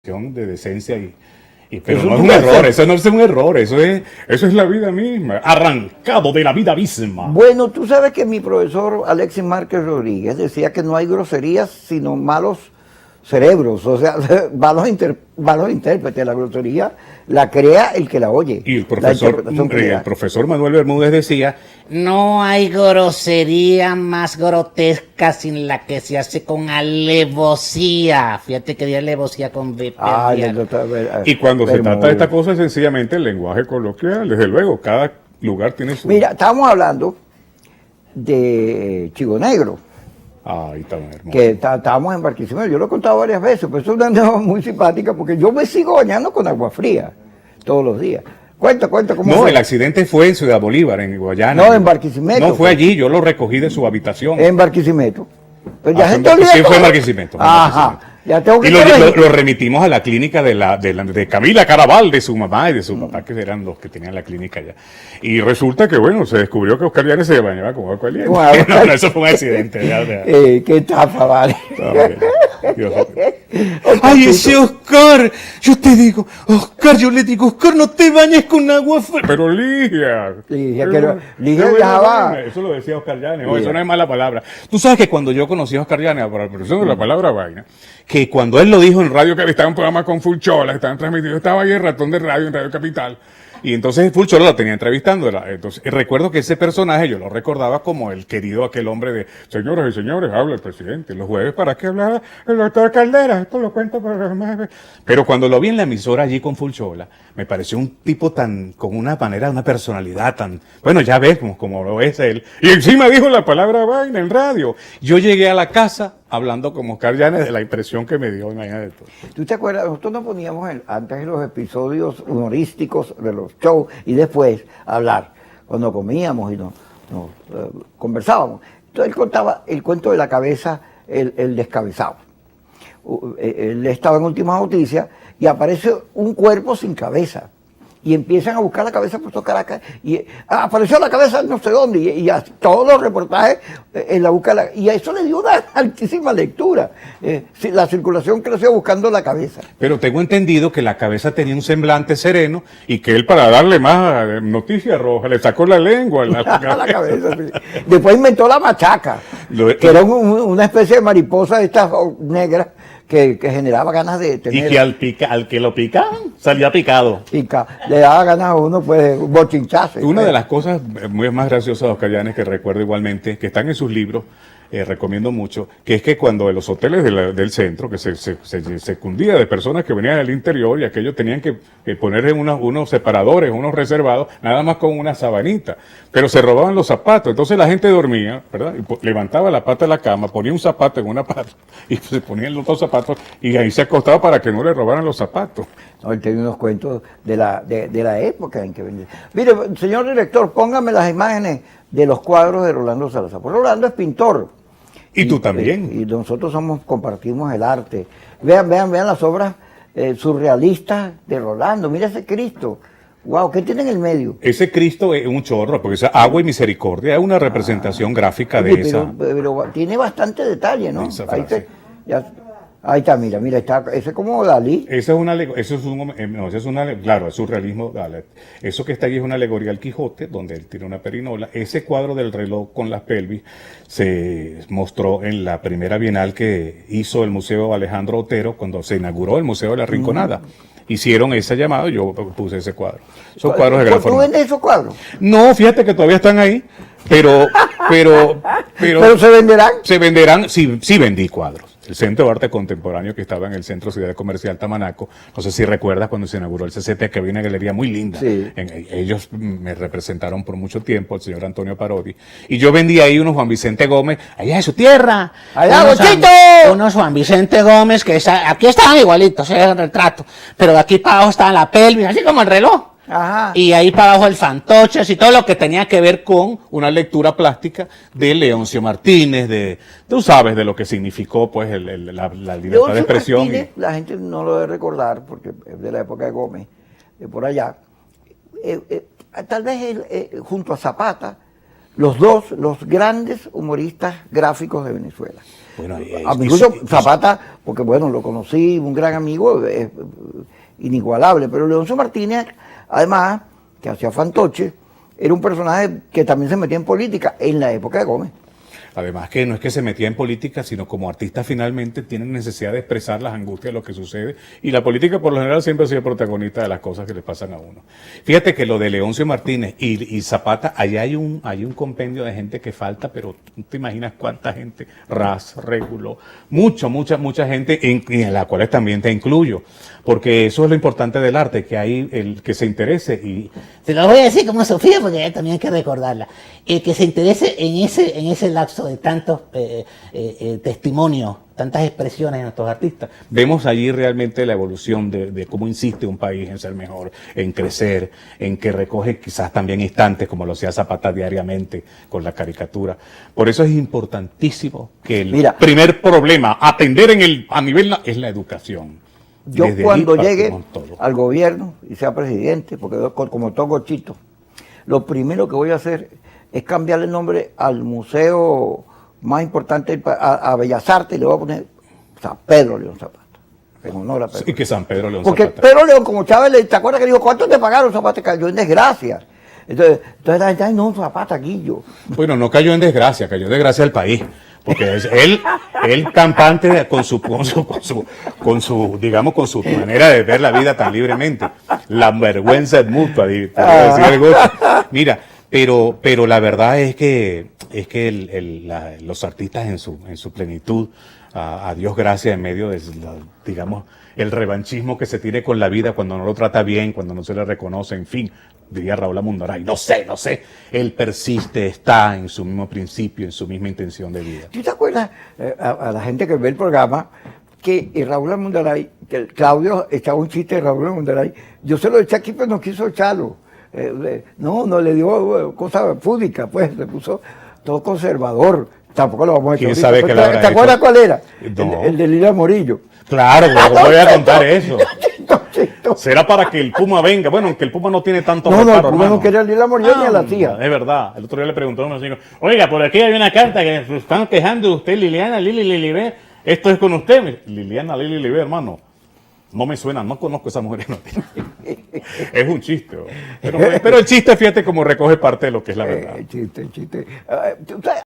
de decencia pero no es un error, eso no es un error, eso es la vida misma, arrancado de la vida misma. Bueno, tú sabes que mi profesor Alexis Márquez Rodríguez decía que no hay groserías sino malos cerebros, o sea, malos intérpretes. La grosería la crea el que la oye. Y el profesor Manuel Bermúdez decía, no hay grosería más grotesca sin la que se hace con alevosía. Fíjate que di alevosía con B. Y cuando se trata de esta cosa, sencillamente el lenguaje coloquial, desde luego, cada lugar tiene su... Mira, estábamos hablando de Chivo Negro. Ay, tan hermoso. Que estábamos en Barquisimeto, yo lo he contado varias veces, pero es una anécdota muy simpática porque yo me sigo bañando con agua fría todos los días. Cuenta cómo No, fue. el accidente fue en Ciudad Bolívar, en Guayana. No, en Barquisimeto. No, fue allí, yo lo recogí de su habitación. En Barquisimeto. Pues ya sí, fue en Barquisimeto. Ajá. Ya tengo que y lo remitimos a la clínica de Camila Caraval, de su mamá y de su papá, que eran los que tenían la clínica allá. Y resulta que, bueno, se descubrió que Oscar Llanes se bañaba con agua caliente. Wow. No, eso fue un accidente. Qué estafa, vale. Ay, ese Oscar, yo te digo, Oscar, yo le digo, Oscar, no te bañes con agua fría. Pero Ligia viajaba. Eso lo decía Oscar Llanes, eso no es mala palabra. Tú sabes que cuando yo conocí a Oscar Llanes, por la expresión de la palabra vaina, que cuando él lo dijo en Radio Capital, un programa con Fulchola, que estaban transmitidos, estaba ahí el ratón de radio en Radio Capital, y entonces Fulchola lo tenía entrevistando. Entonces recuerdo que ese personaje yo lo recordaba como el querido aquel hombre de señoras y señores, habla el presidente. Los jueves, ¿para qué hablaba el doctor Caldera? Esto lo cuento para... Pero cuando lo vi en la emisora allí con Fulchola, me pareció un tipo con una manera, una personalidad tan... Bueno, ya ves como lo es él. Y encima dijo la palabra vaina en radio. Yo llegué a la casa hablando como Oscar Llanes de la impresión que me dio, imagínate tú. ¿Tú te acuerdas? Nosotros nos poníamos antes en los episodios humorísticos de los shows y después a hablar, cuando comíamos y nos conversábamos. Entonces él contaba el cuento de la cabeza, el descabezado. Él estaba en Última Noticias y aparece un cuerpo sin cabeza. Y empiezan a buscar la cabeza por todo Caracas, y apareció la cabeza no sé dónde, y todos los reportajes en la búsqueda, y a eso le dio una altísima lectura. La circulación creció buscando la cabeza. Pero tengo entendido que la cabeza tenía un semblante sereno, y que él, para darle más noticia roja, le sacó la lengua a la cabeza. Sí. Después inventó la machaca, que era una especie de mariposa de estas negras, que generaba ganas de tener... Y que al que lo picaban, salía picado. Le daba ganas a uno, pues, bochinchazo. Una de las cosas muy más graciosas de Oscar Llanes que recuerdo igualmente, que están en sus libros, recomiendo mucho, que es que cuando en los hoteles del centro, que se cundía de personas que venían del interior y aquellos tenían que poner unos separadores, unos reservados, nada más con una sabanita, pero se robaban los zapatos, entonces la gente dormía, ¿verdad? Y levantaba la pata de la cama, ponía un zapato en una pata y se ponían los dos zapatos y ahí se acostaba para que no le robaran los zapatos. No, él tiene unos cuentos de la época en que venía. Mire, señor director, póngame las imágenes de los cuadros de Rolando Salazar. Pues Rolando es pintor. Y tú también. Y nosotros compartimos el arte. Vean las obras surrealistas de Rolando. Mira ese Cristo. Wow, ¿qué tiene en el medio? Ese Cristo es un chorro, porque es agua y misericordia, es una representación gráfica de esa. Pero tiene bastante detalle, ¿no? Ahí está, mira, está, ese es como Dalí. Claro, es surrealismo. Eso que está ahí es una alegoría al Quijote, donde él tiene una perinola. Ese cuadro del reloj con las pelvis se mostró en la primera bienal que hizo el Museo Alejandro Otero, cuando se inauguró el Museo de la Rinconada. Hicieron ese llamado y yo puse ese cuadro. Son cuadros de gran forma. ¿Tú vendes esos cuadros? No, fíjate que todavía están ahí, pero se venderán. Se venderán, sí vendí cuadros. El Centro de Arte Contemporáneo que estaba en el Centro Ciudad Comercial Tamanaco, no sé si recuerdas cuando se inauguró el CCT, que había una galería muy linda. Sí. Ellos me representaron por mucho tiempo, el señor Antonio Parodi, y yo vendí ahí unos Juan Vicente Gómez, allá de su tierra. ¡Allá, Bochito! Unos Juan Vicente Gómez, que aquí estaban igualitos, el retrato, pero de aquí para abajo estaba la pelvis, así como el reloj. Ajá. Y ahí para abajo el fantoches y todo lo que tenía que ver con una lectura plástica de Leoncio Martínez, tú sabes de lo que significó pues la libertad de expresión. Martínez, la gente no lo debe recordar porque es de la época de Gómez, de por allá. Tal vez él, junto a Zapata, los grandes humoristas gráficos de Venezuela. Bueno, A mi juicio, Zapata, porque bueno, lo conocí, un gran amigo, es inigualable, pero Leoncio Martínez, además, que hacía fantoche, era un personaje que también se metía en política en la época de Gómez. Además que no es que se metía en política, sino como artista finalmente tienen necesidad de expresar las angustias de lo que sucede. Y la política por lo general siempre ha sido protagonista de las cosas que le pasan a uno. Fíjate que lo de Leoncio Martínez y Zapata, allá hay un compendio de gente que falta, pero tú te imaginas cuánta gente, Ras, Régulo, mucha gente, en la cual también te incluyo. Porque eso es lo importante del arte, que hay el que se interese y Se lo voy a decir como Sofía, porque también hay que recordarla. El que se interese en ese lapso de tantos testimonios, tantas expresiones de nuestros artistas, vemos allí realmente la evolución de cómo insiste un país en ser mejor, en crecer, en que recoge quizás también instantes como lo hacía Zapata diariamente con la caricatura. Por eso es importantísimo que el primer problema a atender a nivel es la educación. Yo Desde cuando allí llegue partimos todo. al gobierno y sea presidente, porque yo, como toco chito, lo primero que voy a hacer es cambiarle el nombre al museo más importante, a Bellas Artes, le voy a poner San Pedro León Zapata, en honor a Pedro. Y que San Pedro León Porque Zapata. Pedro León, como Chávez, ¿te acuerdas que dijo, ¿cuánto te pagaron? Zapata cayó en desgracia. Entonces la gente, ay no, Zapata, Guillo. Bueno, no cayó en desgracia, cayó en desgracia el país. Porque es él campante con su digamos, con su manera de ver la vida tan libremente. La vergüenza es mutua, podría decir algo. Mira, pero la verdad es que los artistas en su plenitud, a Dios gracias, en medio de, digamos, el revanchismo que se tiene con la vida cuando no lo trata bien, cuando no se le reconoce, en fin, diría Raúl Amundaray, no sé, él persiste, está en su mismo principio, en su misma intención de vida. ¿Tú te acuerdas, a la gente que ve el programa, que Raúl Amundaray, que Claudio echaba un chiste de Raúl Amundaray, yo se lo eché aquí pero no quiso echarlo, no le dio cosa fúdica, pues le puso todo conservador, tampoco lo vamos a echar. ¿Quién sabe qué le habrá ¿Te acuerdas hecho? cuál era? No. El de Lila Morillo. Claro, ¿cómo voy a contar eso? Chito. Será para que el Puma venga. Bueno, aunque el Puma no tiene tanto No, el reparo, Puma hermano. no quería Lila Morillo ni a la tía. Es verdad. El otro día le preguntó a un amigo, oiga, por aquí hay una carta que se están quejando de usted, Liliana, Lili, esto es con usted. Liliana, Lili, hermano. No me suena, no conozco a esa mujer. Es un chiste. Pero el chiste, fíjate, cómo recoge parte de lo que es la verdad. Chiste. ¿Tú sabes?